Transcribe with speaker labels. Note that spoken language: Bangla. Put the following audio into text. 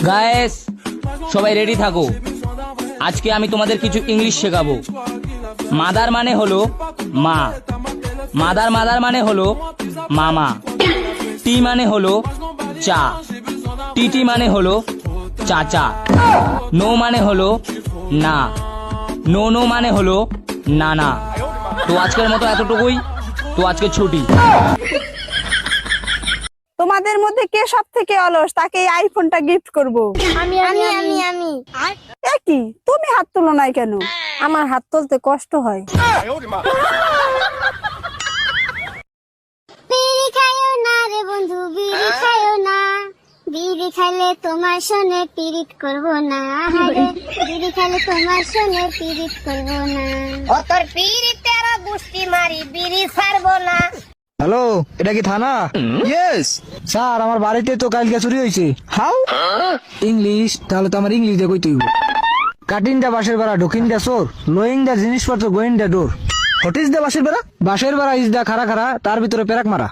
Speaker 1: গায়েস সবাই রেডি থাকো, আজকে আমি তোমাদের কিছু ইংলিশ শেখাবো। মাদার মানে হলো মা, মাদার মানে হলো মামা, টি মানে হলো চা, টিটি মানে হলো চাচা, নো মানে হলো না, নো মানে হলো নানা। তো আজকের মতো এতটুকুই, তো আজকে ছুটি।
Speaker 2: তোমাদের মধ্যে কে সব থেকে অলস তাকে এই আইফোনটা গিফট করব।
Speaker 3: আমি আমি আমি আমি
Speaker 2: কি তুমি হাত তুলো নাই কেন?
Speaker 3: আমার হাত তুলতে কষ্ট হয়। বিড়ি খাইও না রে বন্ধু, বিড়ি খাইও না, বিড়ি খাইলে তোমার সঙ্গে পিরিত করব না। বিড়ি খাইলে তোমার সঙ্গে পিরিত করব না। ও তোর পিরিতের গুষ্টি মারি বিড়ি ছাড়বো না।
Speaker 4: হ্যালো, এটা কি থানা? ইয়েস স্যার, আমার বাড়িতে তো কালকে চুরি হয়েছে। হাউ? ইংলিশ? তাহলে তো আমার ইংলিশ দিয়ে কইতে হইব। কাটিং দা বাঁশের বেড়া, ঢুকিং দা চোর, লোয়িং দা জিনিসপত্র, going the door. What is the বাঁশের বেড়া? বাঁশের বেড়া ইজ দা খাড়া খাড়া, তার ভিতরে পেরাক মারা।